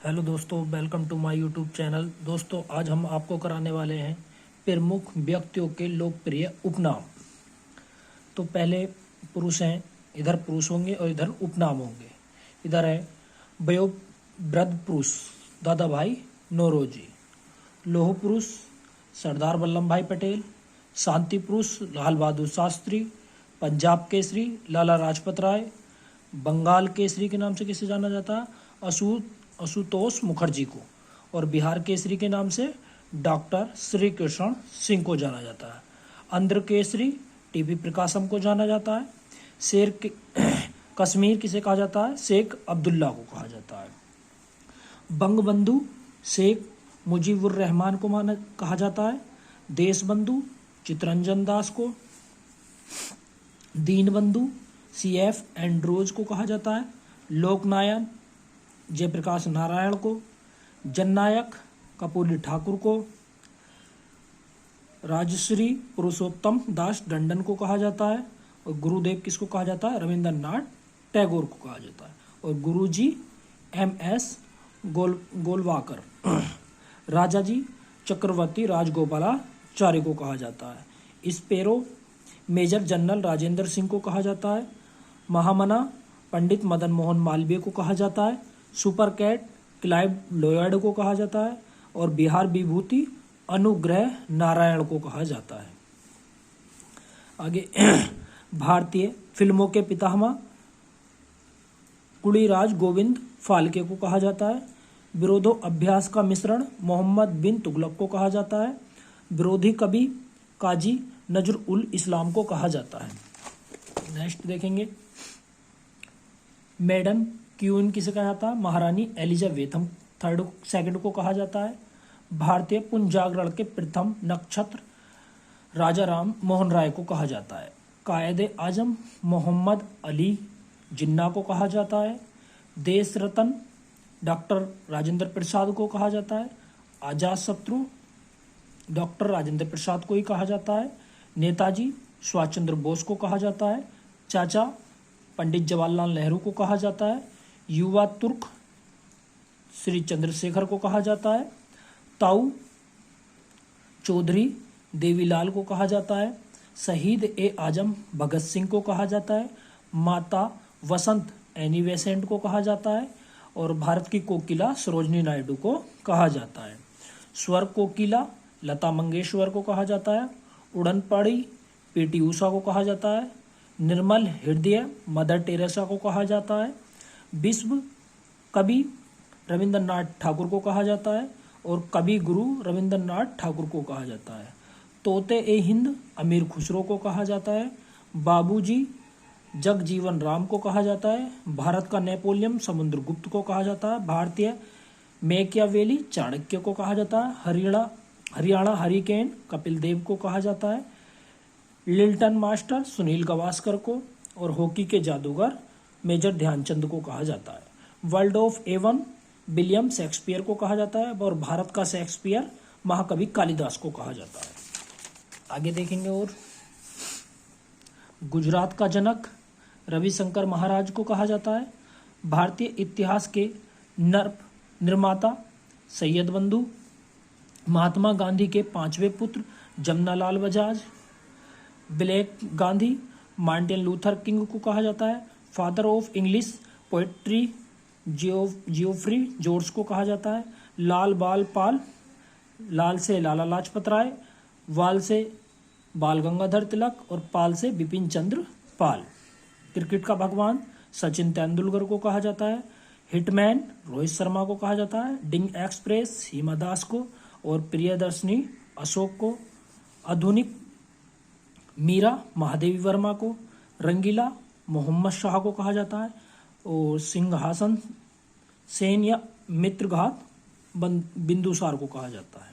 Hello दोस्तों, welcome to my YouTube channel. दोस्तों, आज हम आपको कराने वाले हैं प्रमुख व्यक्तियों के लोकप्रिय उपनाम। तो पहले पुरुष हैं, इधर पुरुष होंगे और इधर उपनाम होंगे। इधर है वयोवृद्ध पुरुष दादा भाई नौरोजी, लौह पुरुष सरदार वल्लभ भाई पटेल, शांति पुरुष लाल बहादुर शास्त्री, पंजाब केसरी लाला लाजपत राय, बंगाल केसरी के नाम से किसे जाना जाता है आशुतोष मुखर्जी को, और बिहार केसरी के नाम से डॉक्टर श्री कृष्ण सिंह को जाना जाता है। आंध्र केसरी टीपी प्रकाशम को जाना जाता है। कश्मीर किसे कहा जाता है? शेख अब्दुल्ला को कहा जाता है। बंगबंधु शेख मुजीबुर रहमान को कहा जाता है। देश बंधु चितरंजन दास को, दीनबंधु CF एंड्रोज को कहा जाता है। लोकनायक जयप्रकाश नारायण को, जननायक कपूरी ठाकुर को, राजश्री पुरुषोत्तम दास टंडन को कहा जाता है। और गुरुदेव किसको कहा जाता है? रविंद्रनाथ टैगोर को कहा जाता है। और गुरुजी MS गोलवाकर। राजाजी चक्रवर्ती राजगोपालाचार्य को कहा जाता है। Sparrow major general Rajendra Singh को कहा जाता है। महामना पंडित मदन मोहन मालवीय को कहा जाता है। सुपर कैट क्लाइव लॉयड को कहा जाता है। और बिहार विभूति अनुग्रह नारायण को कहा जाता है। आगे भारतीय फिल्मों के पितामह कुड़ीराज गोविंद फाल्के को कहा जाता है। विरोधो अभ्यास का मिश्रण मोहम्मद बिन तुगलक को कहा जाता है। विरोधी कवि काजी नजर उल इस्लाम को कहा जाता है। नेक्स्ट देखेंगे, मैडम क्वीन किसे कहा जाता है? महारानी एलिजाबेथ सेकंड को कहा जाता है। भारतीय पुनर्जागरण के प्रथम नक्षत्र राजा राम मोहन राय को कहा जाता है। कायदे आजम मोहम्मद अली जिन्ना को कहा जाता है। देश रत्न डॉक्टर राजेंद्र प्रसाद को कहा जाता है। अजात शत्रु डॉक्टर राजेंद्र प्रसाद को ही कहा जाता है। नेताजी सुभाष चंद्र बोस को कहा जाता है। चाचा पंडित जवाहरलाल नेहरू को कहा जाता है। युवा तुर्क श्री चंद्रशेखर को कहा जाता है। ताऊ चौधरी देवीलाल को कहा जाता है। शहीद आजम भगत सिंह को कहा जाता है। माता वसंत एनी बेसेंट को कहा जाता है। और भारत की कोकिला सरोजनी नायडू को कहा जाता है। स्वर कोकिला लता मंगेशकर को कहा जाता है। उड़न पड़ी PT उषा को कहा जाता है। निर्मल हृदय मदर टेरेसा को कहा जाता है। विश्व कवि रविंद्रनाथ ठाकुर को कहा जाता है। और कवि गुरु रविंद्रनाथ ठाकुर को कहा जाता है। तोते हिंद अमीर खुसरो को कहा जाता है। बाबूजी जगजीवन राम को कहा जाता है। भारत का नेपोलियन समुद्रगुप्त को कहा जाता है। भारतीय मैकियावेली चाणक्य को कहा जाता है। हरियाणा हरिकेन कपिल देव को कहा जाता है। लिल्टन मास्टर सुनील गावस्कर को। और हॉकी के जादूगर मेजर ध्यानचंद को कहा जाता है। World of A1 William Shakespeare को कहा जाता है। और भारत का शेक्सपियर महाकवि कालिदास को कहा जाता है। आगे देखेंगे, और गुजरात का जनक रविशंकर महाराज को कहा जाता है। भारतीय इतिहास के निर्माता सैयद बंधु, महात्मा गांधी के 5वें पुत्र Jamnalal Bajaj, black Gandhi Martin Luther King को कहा जाता है। Father of English poetry Geoffrey George को कहा जाता है। लाल बाल पाल, लाल से लाला लाजपत राय, वाल से बाल गंगाधर तिलक, और पाल से बिपिन चंद्र पाल। क्रिकेट का भगवान सचिन तेंदुलकर को कहा जाता है। हिटमैन रोहित शर्मा को कहा जाता है। डिंग एक्सप्रेस हिमा दास को। और प्रियदर्शनी अशोक को। आधुनिक मीरा महादेवी वर्मा को। रंगीला मोहम्मद शाह को कहा जाता है। और सिंहासन सेन या मित्रघात बिंदुसार को कहा जाता है।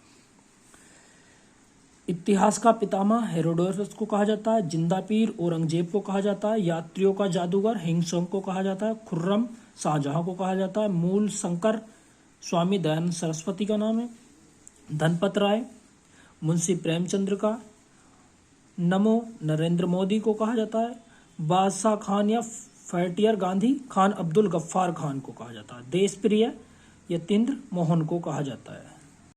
इतिहास का पितामह हेरोडोटस को कहा जाता है। जिंदा पीर औरंगजेब को कहा जाता है। यात्रियों का जादूगर हिंगसोंग को कहा जाता है। खुर्रम शाहजहां को कहा जाता है। मूल शंकर स्वामी दयानंद सरस्वती का नाम है। धनपत राय मुंशी प्रेमचंद्र का। नमो नरेंद्र मोदी को कहा जाता है। बादशाह खान या फैटियर गांधी खान अब्दुल गफ्फार खान को कहा जाता है। देश प्रिय यतीन्द्र मोहन को कहा जाता है।